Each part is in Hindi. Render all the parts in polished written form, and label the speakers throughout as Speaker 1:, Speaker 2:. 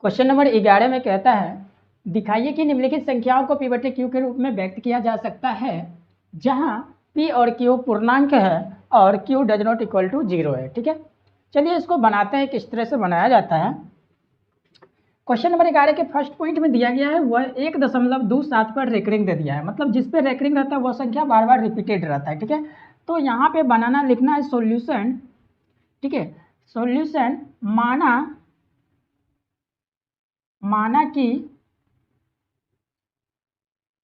Speaker 1: क्वेश्चन नंबर 11 में कहता है दिखाइए कि निम्नलिखित संख्याओं को p बटे q के रूप में व्यक्त किया जा सकता है जहां p और q पूर्णांक है और q does not equal to 0 है। ठीक है, चलिए इसको बनाते हैं, किस तरह से बनाया जाता है। क्वेश्चन नंबर 11 के फर्स्ट पॉइंट में दिया गया है वह 1.27 पर रेकरिंग दे दिया है, मतलब जिस पे रेकरिंग रहता है वह संख्या बार बार रिपीटेड रहता है। ठीक है, तो यहाँ पे बनाना लिखना है सॉल्यूशन। ठीक है, सॉल्यूशन माना कि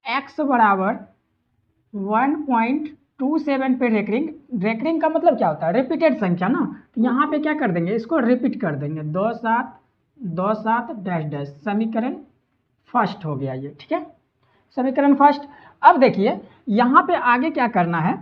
Speaker 1: x बराबर 1.27 पे रेकरिंग का मतलब क्या होता है, रिपीटेड संख्या ना। तो यहाँ पे क्या कर देंगे, इसको रिपीट कर देंगे 27 डैश डैश, समीकरण फर्स्ट हो गया ये। ठीक है, समीकरण फर्स्ट। अब देखिए यहाँ पे आगे क्या करना है,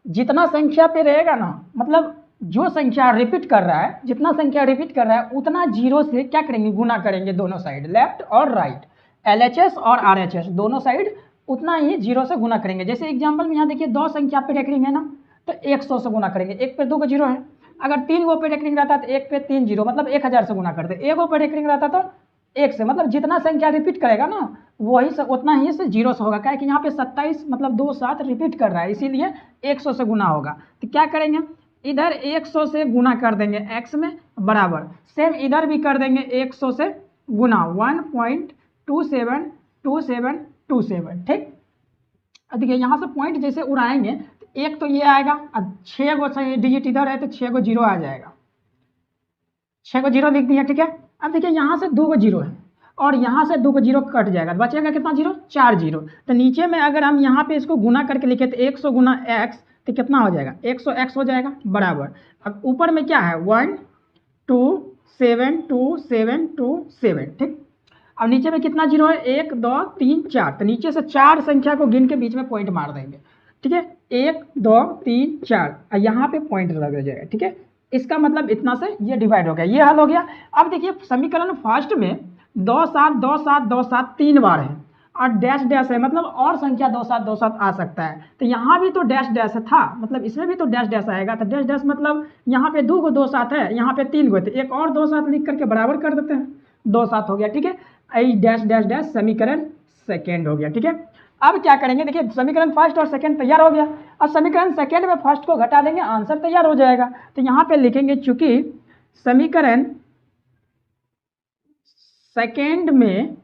Speaker 1: जितना संख्या पे रहेगा ना, मतलब जो संख्या रिपीट कर रहा है, जितना संख्या रिपीट कर रहा है उतना जीरो से क्या करेंगे, गुना करेंगे दोनों साइड, लेफ्ट और राइट, LHS और RHS दोनों साइड उतना ही जीरो से गुना करेंगे। जैसे एग्जांपल में यहाँ देखिए 2 संख्या पे रेकरिंग है ना, तो 100 से गुना करेंगे, 1 पे 2 का जीरो है। अगर 3 गो पे रेकरिंग रहता तो 1 पे 3 जीरो, मतलब 1000 से गुना करते। 1 गो पे रेकरिंग रहता तो 1 से, मतलब जितना संख्या रिपीट करेगा ना वही से उतना ही से जीरो से होगा। क्या है कि यहाँ पे 27 मतलब 2 7 रिपीट कर रहा है, इसीलिए 100 से गुना होगा। तो क्या करेंगे, इधर 100 से गुना कर देंगे x में, बराबर सेम इधर भी कर देंगे 100 से गुना 1.272727। ठीक, अब देखिए यहाँ से पॉइंट जैसे उड़ाएंगे तो एक तो ये आएगा, अब 6 गो डिजिट इधर है तो 6 गो जीरो आ जाएगा, 6 गो जीरो लिख दिया। ठीक है, अब देखिए यहाँ से 2 गो जीरो है और यहाँ से 2 गो जीरो कट जाएगा, बचेगा कितना जीरो, 4 जीरो। तो नीचे में अगर हम यहाँ पे इसको गुना करके लिखे तो 100 गुना x तो कितना हो जाएगा, 100 x हो जाएगा, बराबर। अब ऊपर में क्या है 1272727। ठीक, अब नीचे में कितना जीरो है, 1 2 3 4, तो नीचे से 4 संख्या को गिन के बीच में पॉइंट मार देंगे। ठीक है, 1 2 3 4 और यहाँ पे पॉइंट लग जाएगा। ठीक है, इसका मतलब इतना से ये डिवाइड हो गया, ये हल हो गया। अब देखिए समीकरण फर्स्ट में 2 7 2 7 2 7 3 बार है और डैश डैश है, मतलब और संख्या 2 7 2 7 आ सकता है। तो यहाँ भी तो डैश डैश था, मतलब इसमें भी तो डैश डैश आएगा। तो डैश डैश मतलब यहाँ पे 2 गो 2 7 है, यहाँ पे 3 गो, तो एक और 2 7 लिख करके बराबर कर देते हैं, 2 7 हो गया। ठीक है, आई डैश डैश डैश समीकरण सेकेंड हो गया। ठीक है, अब क्या करेंगे, देखिए समीकरण फर्स्ट और सेकंड तैयार हो गया। अब समीकरण सेकंड में फर्स्ट को घटा देंगे, आंसर तैयार हो जाएगा। तो यहाँ पे लिखेंगे चूंकि समीकरण सेकंड में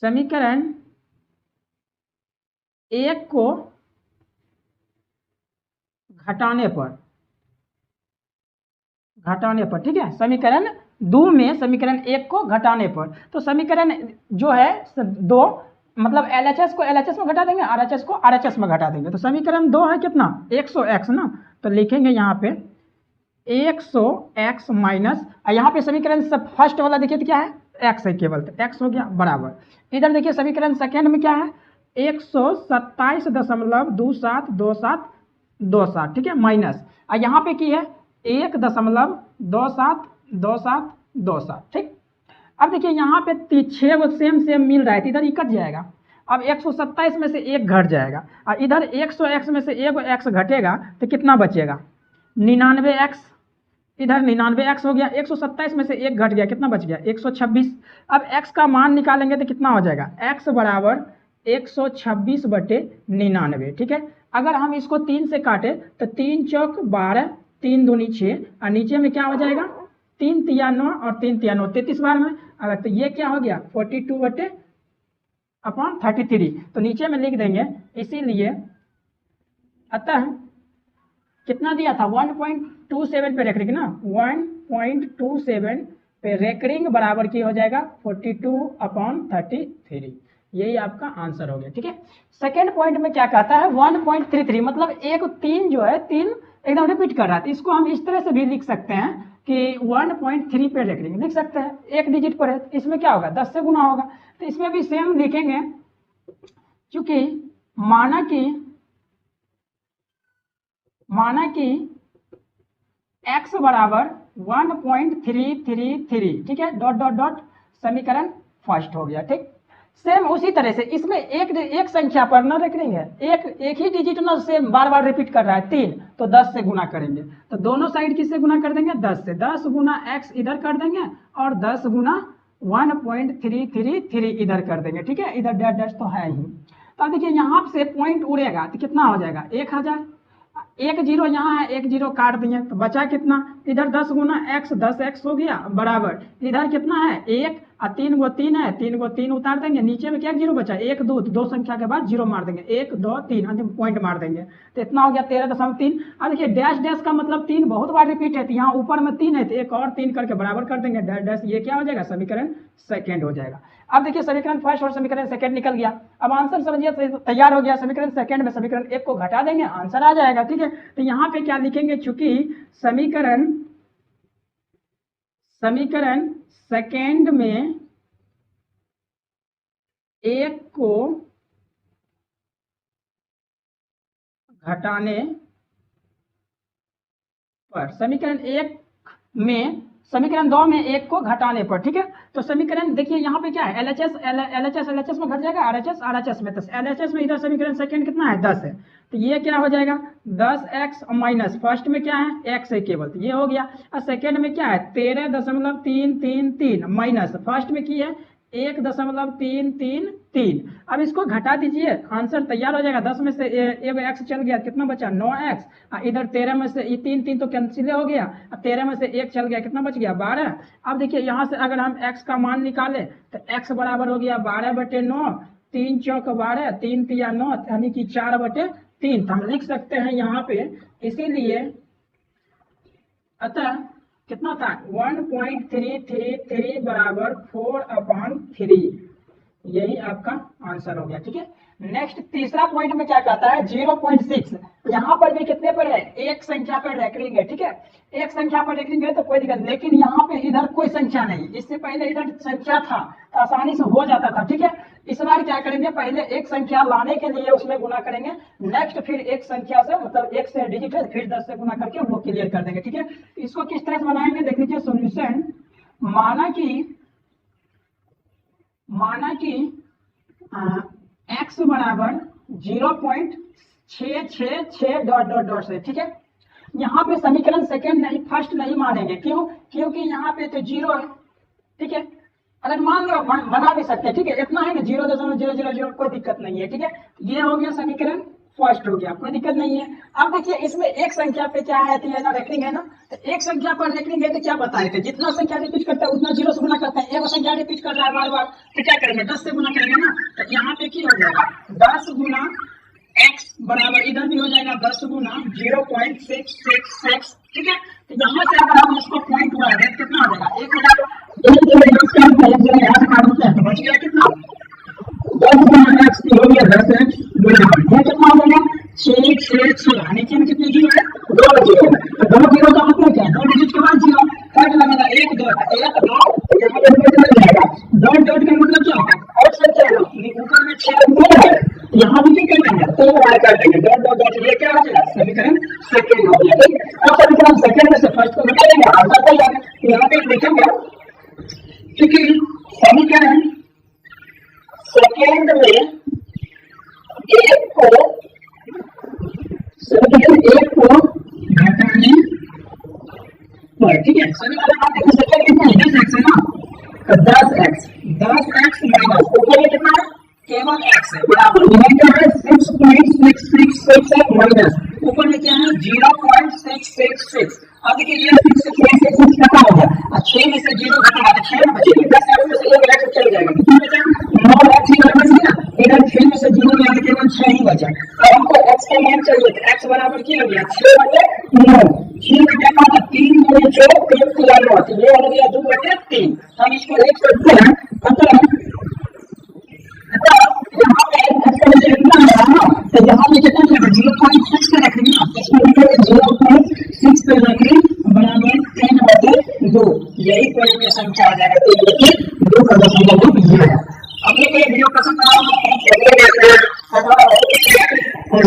Speaker 1: समीकरण एक को घटाने पर, ठीक है, समीकरण 2 में समीकरण 1 को घटाने पर, तो समीकरण जो है 2 मतलब LHS को LHS में घटा देंगे, RHS को RHS में घटा देंगे। तो समीकरण 2 है कितना, 100x ना, तो लिखेंगे यहाँ पे 100x माइनस, यहाँ पे समीकरण सब फर्स्ट वाला देखिए तो क्या है, x है केवल, तो x हो गया, बराबर। इधर देखिए समीकरण सेकेंड में क्या है, 127.272727। ठीक है, माइनस, और यहाँ पे की है 1.272727। ठीक, अब देखिए यहाँ पे 6 गो सेम मिल रहा है, तो इधर ही कट जाएगा। अब 127 में से 1 घट जाएगा और इधर 100x में से 1 x घटेगा तो कितना बचेगा, 99x, इधर 99x हो गया। 127 में से 1 घट गया, कितना बच गया, 126। अब x का मान निकालेंगे तो कितना हो जाएगा, x बराबर 126/99। ठीक है, अगर हम इसको 3 से काटे तो 3 चौक 12, 3 दूनी 6 और नीचे में क्या हो जाएगा, 3 तिया 9 और 3 तिया 9, 33 बार में। अगर तो ये क्या हो गया 42/33, तो नीचे में लिख देंगे। इसीलिए अतः कितना दिया था, 1.27 पे रेकरिंग ना, 1.27 पे रेकरिंग बराबर की हो जाएगा 42/33, यही आपका आंसर हो गया। ठीक है, सेकेंड पॉइंट में क्या कहता है 1.33, मतलब एक 3 जो है 3 एकदम रिपीट कर रहा है। इसको हम इस तरह से भी लिख सकते हैं कि 1.3 पे रेकरिंग लिख सकते हैं, एक डिजिट पर है, इसमें क्या होगा 10 से गुना होगा। तो इसमें भी सेम लिखेंगे, क्योंकि माना कि x बराबर 1.333। ठीक है, डॉट डॉट डॉट, समीकरण फर्स्ट हो गया। ठीक, सेम उसी तरह से इसमें एक संख्या पर ना रखेंगे, एक ही डिजिट ना सेम बार बार रिपीट कर रहा है 3, तो 10 से गुना करेंगे। तो दोनों साइड किससे गुना कर देंगे? 10 से। 10 गुना x इधर कर देंगे और 10 गुना 1.333 इधर कर देंगे। ठीक है, इधर डैश डैश तो है ही। तो अब देखिए यहाँ से पॉइंट उड़ेगा तो कितना हो जाएगा? 1000। एक जीरो यहाँ है, एक जीरो काट दिए तो बचा कितना? इधर 10 गुना x 10x हो गया बराबर इधर कितना है? 1 और 3 गो 3 है, 3 गो 3 उतार देंगे, नीचे में क्या जीरो बचा? 1 2, दो संख्या के बाद जीरो मार देंगे, 1 2 3 अंतिम पॉइंट मार देंगे तो इतना हो गया 13.3। अब देखिए डैश डैश का मतलब 3 बहुत बार रिपीट है, तो यहाँ ऊपर में 3 है तो एक और 3 करके बराबर कर देंगे डैश डैश। ये क्या हो जाएगा? समीकरण सेकेंड हो जाएगा। अब देखिए समीकरण फर्स्ट और समीकरण सेकंड निकल गया। अब आंसर समझिए तैयार हो गया। समीकरण सेकंड में समीकरण एक को घटा देंगे, आंसर आ जाएगा। ठीक है, तो यहाँ पे क्या लिखेंगे? चूंकि समीकरण सेकंड में एक को घटाने पर, समीकरण एक में समीकरण 2 में एक को घटाने पर। ठीक है, तो समीकरण देखिए यहाँ पे क्या है? LHS में घट जाएगा, RHS में। तो LHS में इधर समीकरण सेकंड कितना है? 10 है, तो ये क्या हो जाएगा? 10x माइनस फर्स्ट में क्या है? x है केवल, तो ये हो गया। और सेकंड में क्या है? 13.333 माइनस फर्स्ट में की है 1.333। अब इसको घटा दीजिए, आंसर तैयार हो जाएगा। 10 में से एक x चल गया, कितना बचा? 9x। इधर 13 में से 3 तो कैंसिल हो गया, 13 में से 1 चल गया, कितना बच गया? 12। अब देखिए यहाँ से अगर हम x का मान निकाले तो x बराबर हो गया 12/9, 3 चौक 12, 3 तिया 9, यानी कि 4/3। हम लिख सकते हैं यहाँ पे, इसीलिए अतः कितना था? 1.333 बराबर 4/3। यही आपका आंसर हो गया। ठीक है, नेक्स्ट तीसरा पॉइंट में क्या कहता है? 0.6। यहाँ पर भी कितने पर है? एक संख्या पर रेकरिंग है। ठीक है, एक संख्या पर रेकरिंग है तो कोई दिक्कत, लेकिन यहाँ पे इधर कोई संख्या नहीं, इससे पहले इधर संख्या था तो आसानी से हो जाता था। ठीक है, इस बार क्या करेंगे? पहले एक संख्या लाने के लिए उसमें गुना करेंगे, नेक्स्ट फिर एक संख्या से मतलब एक से डिजिट है फिर 10 से गुना करके वो क्लियर कर देंगे। ठीक है, इसको किस तरह से बनाएंगे देख लीजिए। सोल्यूशन माना कि x बराबर 0.666 डॉट डॉट डॉट से। ठीक है, यहाँ पे समीकरण सेकंड नहीं फर्स्ट नहीं मानेंगे, क्यों? क्योंकि यहाँ पे तो जीरो है। ठीक है, अगर मान लो बना भी सकते हैं। ठीक है, इतना है ना 0.000, कोई दिक्कत नहीं है। ठीक है, ये हो गया समीकरण फर्स्ट हो गया, कोई दिक्कत नहीं है। अब देखिए इसमें एक संख्या पे क्या है? तो ये ना रेकरिंग है ना, तो एक संख्या पर रेकरिंग है तो क्या बताए थे? जितना संख्या रिपीट करता है उतना 0 से गुना करता है। एक संख्या रिपीट कर रहा है बार बार तो क्या करेंगे? 10 से गुना करेंगे ना, तो यहाँ पे क्या हो जाएगा? 10 गुना x बराबर इधर भी हो जाएगा 10 गुना 0.666। ठीक है, तो यहाँ से अगर हम इसको पॉइंट हुआ है कितना हो जाएगा? 1000। यहाँ से काट देते हैं तो बच गया कितना? 10 गुना x हो गया 10x गुना ये कितना हो जाएगा? 666। नीचे में कितने जीरो है? 2 जीरो। तो 2 जीरो का मतलब क्या है? 2 डिजिट के बाद जीरो काट लगेगा, 1 2 1 2 यहाँ पे डॉट लग जाएगा। डॉट डॉट का मतलब क्या होगा? और संख्या है, ऊपर में 6 है, यहाँ भी क्या करेंगे? तो वाई कर देंगे डॉट डॉट डॉट। ये क्या हो जाएगा? समीकरण सेकंड हो गया। ठीक, अब समीकरण सेकंड में से फर्स्ट को घटा देंगे, आंसर तैयार है। यहाँ पे लिखेंगे क्योंकि समीकरण सेकंड में एक को घटाने पर। ठीक है, समीकरण आप देखो सेकंड कितना है? 10x है ना, तो 10x माइनस ऊपर में कितना है? केवल x है बराबर क्या है? 6.666 माइनस ऊपर में क्या है? 0.666। अब देखिए ये 666 खत्म हो गया, 6 में से 0 घटेगा तो 6 बचेगा, 10 में से 1 x चल जाएगा, कितना बचा? 9x इधर बच गया, इधर 6 में से 0 गया तो केवल 6 ही बचा। अब हमको x का मान चाहिए, तो x बराबर क्या हो गया? 6/9। 6 में क्या होगा? 3 गुणे 4 3 तिया 9, तो ये हो गया 2/3। हम इसको लिख सकते हैं अतः यहाँ पे इतना है ना, तो यहाँ पे कितना है? 0.6 पे रखेंगे ना, इसमें लिखेंगे 0.6 पे रखेंगे बराबर 3/2। यही कोई भी संख्या आ जाएगा, तो ये 2 का दशमलव ये है। अब ये वीडियो पसंद आया और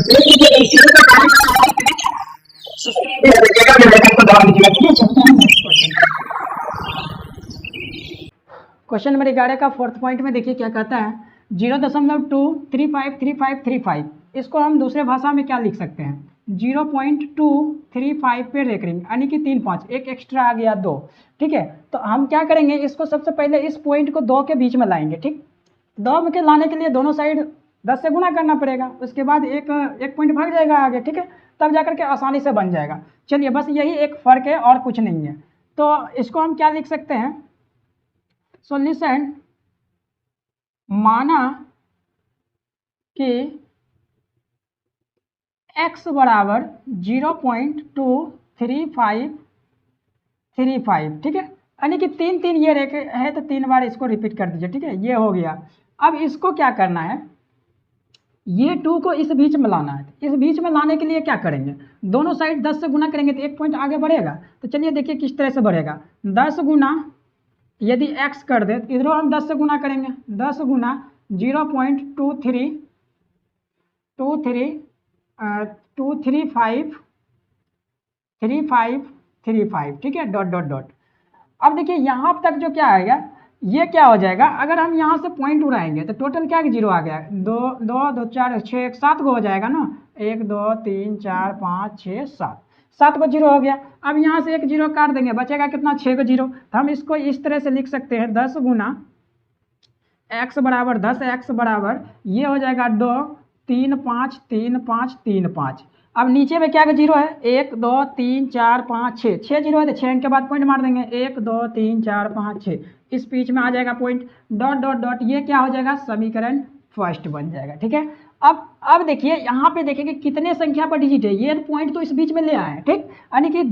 Speaker 1: क्वेश्चन नंबर 11 का फोर्थ पॉइंट में देखिए क्या कहता है? 0.2353535, इसको हम दूसरे भाषा में क्या लिख सकते हैं, 0.235 पे रेकरिंग, यानी कि 3 5, एक एक्स्ट्रा आ गया 2। ठीक है, तो हम क्या करेंगे, इसको सबसे पहले इस पॉइंट को 2 के बीच में लाएंगे। ठीक, 2 के लाने के लिए दोनों साइड 10 से गुना करना पड़ेगा, उसके बाद एक पॉइंट भाग जाएगा आगे। ठीक है, तब जाकर के आसानी से बन जाएगा। चलिए, बस यही एक फ़र्क है और कुछ नहीं है। तो इसको हम क्या लिख सकते हैं, सॉल्यूशन माना कि x बराबर 0.23535। ठीक है, यानी कि 3 3 ये है तो 3 बार इसको रिपीट कर दीजिए। ठीक है, ये हो गया। अब इसको क्या करना है, ये 2 को इस बीच में लाना है। इस बीच में लाने के लिए क्या करेंगे, दोनों साइड 10 से गुना करेंगे तो एक पॉइंट आगे बढ़ेगा। तो चलिए देखिए किस तरह से बढ़ेगा, 10 गुना यदि x कर दे तो इधरों हम 10 से गुना करेंगे, 10 गुना 0.23535। ठीक है, डॉट डॉट डॉट। अब देखिए यहाँ तक जो क्या आएगा, ये क्या हो जाएगा, अगर हम यहाँ से पॉइंट उड़ाएंगे तो टोटल क्या 0 आ गया, 2 2 2 4 6 7 को हो जाएगा ना, 1 2 3 4 5 6 7, 7 को 0 हो गया। अब यहाँ से एक 0 काट देंगे, बचेगा कितना, 6 को 0। तो हम इसको इस तरह से लिख सकते हैं, 10 गुना x बराबर 10, x बराबर ये हो जाएगा 2 3 5 3 5 3 5। अब नीचे में क्या 0 है, 1 2 3 4 5 6, 6 0 है तो 6 के बाद पॉइंट मार देंगे, 1 2 3 4 5 6, इस बीच में आ जाएगा पॉइंट, डॉट डॉट डॉट। ये क्या हो जाएगा, समीकरण फर्स्ट बन जाएगा। ठीक है, अब देखिए यहाँ पे देखेंगे कितने संख्या पर डिजिट है, ये पॉइंट तो इस बीच में ले आए हैं। ठीक, यानी कि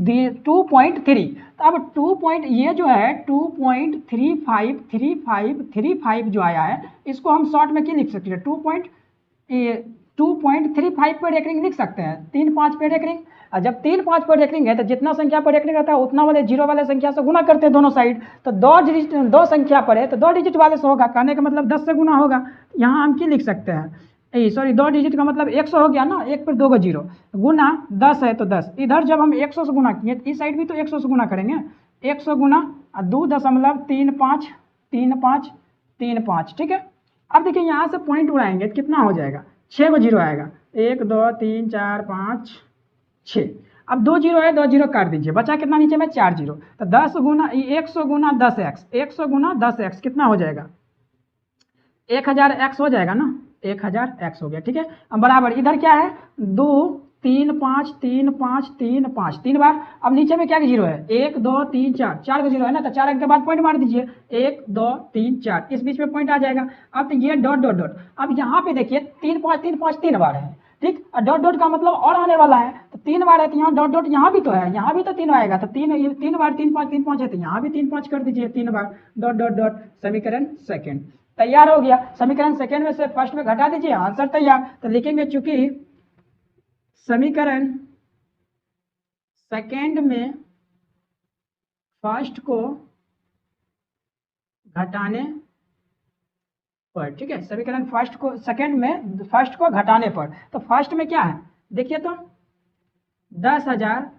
Speaker 1: 2.3। तो अब 2 पॉइंट ये जो है 2.353535 जो आया है, इसको हम शॉर्ट में क्या लिख सकते हैं, 2.35 पर रेकरिंग लिख सकते हैं, 3 5 पर रेकरिंग। और जब 3 5 पर रेकरिंग है तो जितना संख्या पर रेकरिंग रहता है उतना वाले 0 वाले संख्या से गुना करते हैं दोनों साइड। तो 2 संख्या पर है तो 2 डिजिट वाले से होगा, कहने का मतलब 10 से गुना होगा। यहाँ हम क्या लिख सकते हैं, सॉरी 2 डिजिट का मतलब 100 हो गया ना, 1 पर 2 का 0 गुना 10 है तो 10। इधर जब हम 100 से गुना किए इस साइड भी तो 100 से गुना करेंगे, 100 गुना 2.353535। ठीक है, अब देखिए यहाँ से पॉइंट उड़ाएंगे तो कितना हो जाएगा, 6 को 0 आएगा, 1 2 3 4 5 6। अब 2 0 है, 2 0 काट दीजिए, बचा कितना नीचे में 4 0। तो 10 गुना 100 गुना 10x, 100 गुना 10x कितना हो जाएगा, 1000x हो जाएगा ना, 1000x हो गया। ठीक है, अब बराबर इधर क्या है, 2 3 5 3 5 3 5 3 बार। अब नीचे में क्या 0 है, 1 2 3 4, 4 का 0 है ना, तो 4 अंक के बाद पॉइंट मार दीजिए, 1 2 3 4, इस बीच में पॉइंट आ जाएगा। अब तो ये डॉट डॉट डॉट। अब यहाँ पे देखिए 3 5 3 5 3 बार है। ठीक, और डॉट डॉट का मतलब और आने वाला है, तो 3 बार है तो यहाँ डॉट डॉट यहाँ भी तो है, यहाँ भी तो 3 आएगा, तो 3 बार 3 5 3 5 है तो यहाँ भी 3 5 कर दीजिए, 3 बार डॉट डॉट डॉट। समीकरण सेकेंड तैयार हो गया। समीकरण सेकेंड में से फर्स्ट में घटा दीजिए, आंसर तैयार। तो लिखेंगे चूंकि समीकरण सेकेंड में फर्स्ट को घटाने पर, ठीक है, समीकरण फर्स्ट को सेकेंड में फर्स्ट को घटाने पर, तो फर्स्ट में क्या है देखिए तो 10,000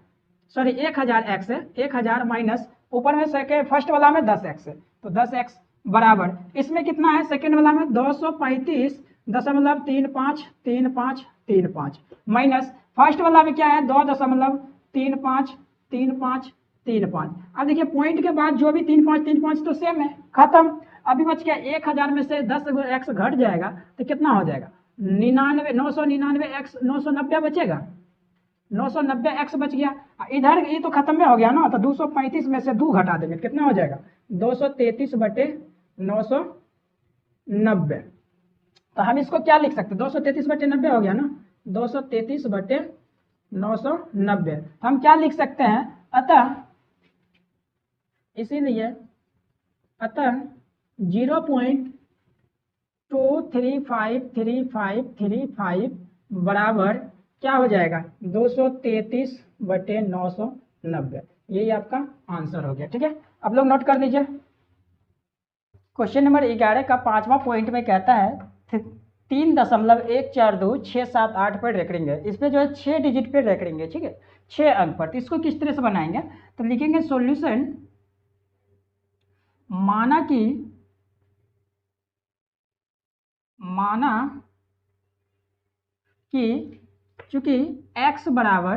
Speaker 1: सॉरी 1000x है, 1000 माइनस ऊपर में सेकेंड फर्स्ट वाला में 10x है, तो 10x बराबर इसमें कितना है, सेकेंड वाला में 235.3535 माइनस फर्स्ट वाला में क्या है 2.353535। अब देखिए पॉइंट के बाद जो भी 3 5 तो सेम है, खत्म। अभी बच गया 1000 में से 10x घट जाएगा तो कितना हो जाएगा, 999x 990 बचेगा, 990x बच गया। इधर ये तो खत्म में हो गया ना, तो 235 में से 2 घटा देंगे कितना हो जाएगा, 233/990। तो हम इसको क्या लिख सकते हैं, 233/90 हो गया ना, 233/990। तो हम क्या लिख सकते हैं, अतः इसीलिए 0.2353535 बराबर क्या हो जाएगा, 233/990। यही आपका आंसर हो गया। ठीक है, आप लोग नोट कर लीजिए। क्वेश्चन नंबर 11 का 5वां पॉइंट में कहता है 3.14267 पर रेकरिंग है, इसमें जो है 6 डिजिट पे रेकरिंग है। ठीक है, 6 अंक पर। तो इसको किस तरह से बनाएंगे, तो लिखेंगे सॉल्यूशन माना कि माना कि चूंकि x बराबर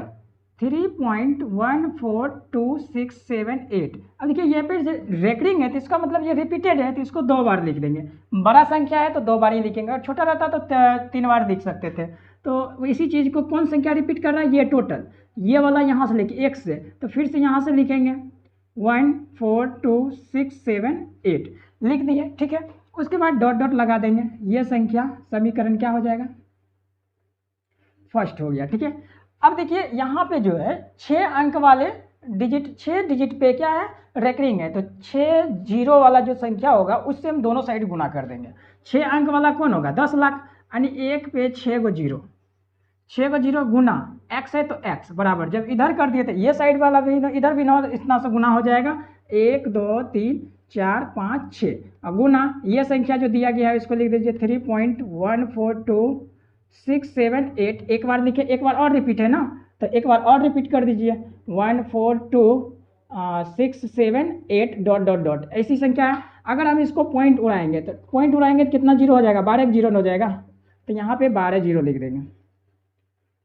Speaker 1: 3.142678। अब देखिए ये पे रेकरिंग है तो इसका मतलब ये रिपीटेड है, तो इसको 2 बार लिख देंगे। बड़ा संख्या है तो 2 बार ही लिखेंगे, और छोटा रहता तो 3 बार लिख सकते थे। तो इसी चीज़ को कौन संख्या रिपीट कर रहा है, ये टोटल, ये वाला यहाँ से लिखे x से, तो फिर से यहाँ से लिखेंगे 142,678 लिख दिए, ठीक है। उसके बाद डॉट डॉट लगा देंगे, ये संख्या समीकरण क्या हो जाएगा, फर्स्ट हो गया, ठीक है। अब देखिए यहाँ पे जो है 6 अंक वाले डिजिट, 6 डिजिट पे क्या है, रेकरिंग है, तो 6 जीरो वाला जो संख्या होगा उससे हम दोनों साइड गुना कर देंगे। 6 अंक वाला कौन होगा, 10 लाख, यानी 1 पे 6 गो जीरो, 6 गो जीरो गुना x है तो x बराबर, जब इधर कर दिए तो ये साइड वाला भी इधर भी 9 इतना से गुना हो जाएगा, 1 2 3 4 5 6, और गुना ये संख्या जो दिया गया है इसको लिख दीजिए 3.142678। एक बार लिखे, एक बार और रिपीट है ना, तो एक बार और रिपीट कर दीजिए 142,678 डॉट डॉट डॉट, ऐसी संख्या है। अगर हम इसको पॉइंट उड़ाएंगे तो कितना जीरो हो जाएगा, 12 जीरो हो जाएगा, तो यहाँ पे 12 जीरो लिख देंगे,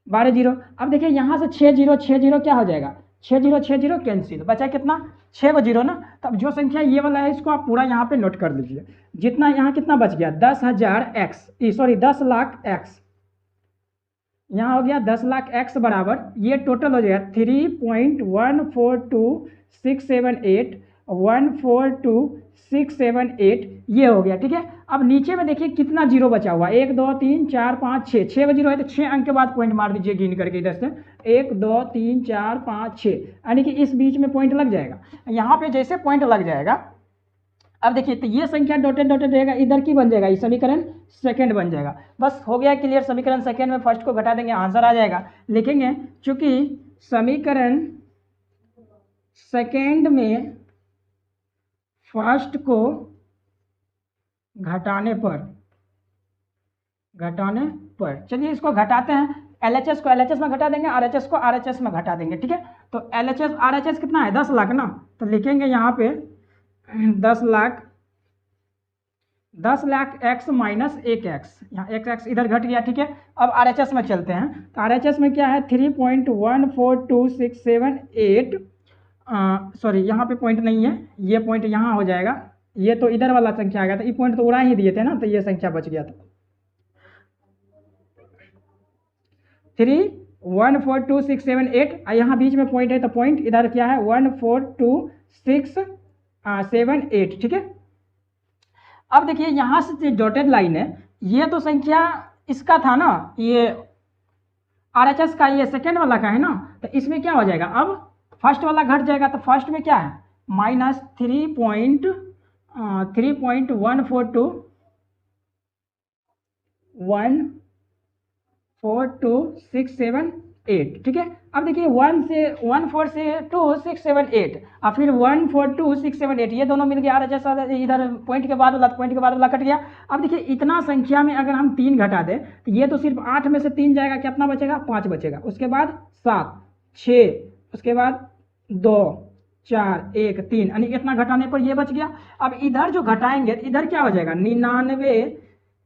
Speaker 1: 12 जीरो। अब देखिए यहाँ से 6 जीरो क्या हो जाएगा, 6 जीरो कैंसिल, बचा कितना, 6 को जीरो ना। तब जो संख्या ये वाला है इसको आप पूरा यहाँ पे नोट कर लीजिए, जितना यहाँ कितना बच गया, 10 लाख x, यहाँ हो गया 10 लाख x बराबर, ये टोटल हो जाएगा 3.142678, 142,678 ये हो गया, ठीक है। अब नीचे में देखिए कितना जीरो बचा हुआ, 1 2 3 4 5 6, 6 जीरो है तो 6 अंक के बाद पॉइंट मार दीजिए गिन करके इधर से, 1 2 3 4 5 6, यानी कि इस बीच में पॉइंट लग जाएगा। यहाँ पे जैसे पॉइंट लग जाएगा, अब देखिए तो ये संख्या डॉटेड डॉटेड रहेगा, इधर की बन जाएगा, ये समीकरण सेकंड बन जाएगा। बस हो गया क्लियर, समीकरण सेकंड में फर्स्ट को घटा देंगे, आंसर आ जाएगा। लिखेंगे चूंकि समीकरण सेकंड में फर्स्ट को घटाने पर चलिए इसको घटाते हैं, LHS को LHS में घटा देंगे, RHS को RHS में घटा देंगे, ठीक है। तो LHS RHS कितना है, 10 लाख ना, तो लिखेंगे यहाँ पे 10 लाख x माइनस 1x, यहाँ 1x इधर घट गया, ठीक है। अब RHS में चलते हैं, तो RHS में क्या है 3.142678, सॉरी यहाँ पे पॉइंट नहीं है, ये पॉइंट यहाँ हो जाएगा, ये तो इधर वाला संख्या आ गया था, ये पॉइंट तो उड़ा ही दिए थे ना, तो ये संख्या बच गया था 3.142678, यहाँ बीच में पॉइंट है तो पॉइंट इधर क्या है 142,678, ठीक है। अब देखिए यहाँ से जो डॉटेड लाइन है, ये तो संख्या इसका था ना, ये RHS का, ये सेकेंड वाला का है ना, तो इसमें क्या हो जाएगा, अब फर्स्ट वाला घट जाएगा, तो फर्स्ट में क्या है माइनस 3.142678, ठीक है। अब देखिए 142,678 और फिर 142,678, ये दोनों मिल गया, RHS इधर पॉइंट के बाद वाला कट गया। अब देखिए इतना संख्या में अगर हम 3 घटा दें तो ये तो सिर्फ 8 में से 3 जाएगा, कितना बचेगा, 5 बचेगा, उसके बाद 7 6, उसके बाद 2 4 1 3, यानी इतना घटाने पर ये बच गया। अब इधर जो घटाएंगे तो इधर क्या हो जाएगा 99,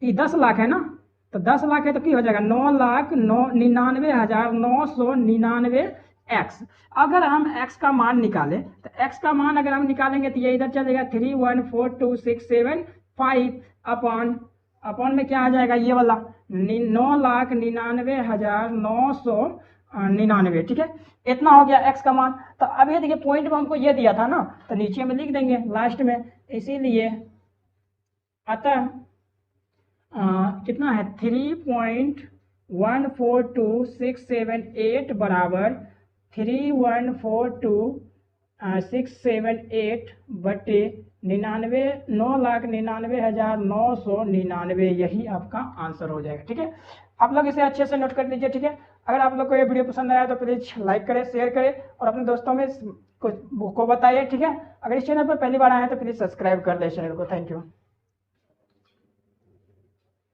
Speaker 1: 10 लाख है ना, तो 10 लाख है तो क्या हो जाएगा 9,99,999 x। अगर हम x का मान निकालें तो x का मान अगर हम निकालेंगे तो ये इधर चलेगा 3142675 अपॉन में क्या आ जाएगा, ये वाला 9,99,999, ठीक है। इतना हो गया x का मान। तो अब ये देखिए पॉइंट में हमको ये दिया था ना, तो नीचे में लिख देंगे लास्ट में, इसीलिए अतः कितना है 3.142678 बराबर 3142678 बटे 99, 9,99,999, यही आपका आंसर हो जाएगा, ठीक है। आप लोग इसे अच्छे से नोट कर लीजिए, ठीक है। अगर आप लोग को ये वीडियो पसंद आया तो प्लीज लाइक करें, शेयर करें और अपने दोस्तों में को बताइए, ठीक है। अगर इस चैनल पर पहली बार आए हैं तो प्लीज सब्सक्राइब कर लें इस चैनल को। Thank you.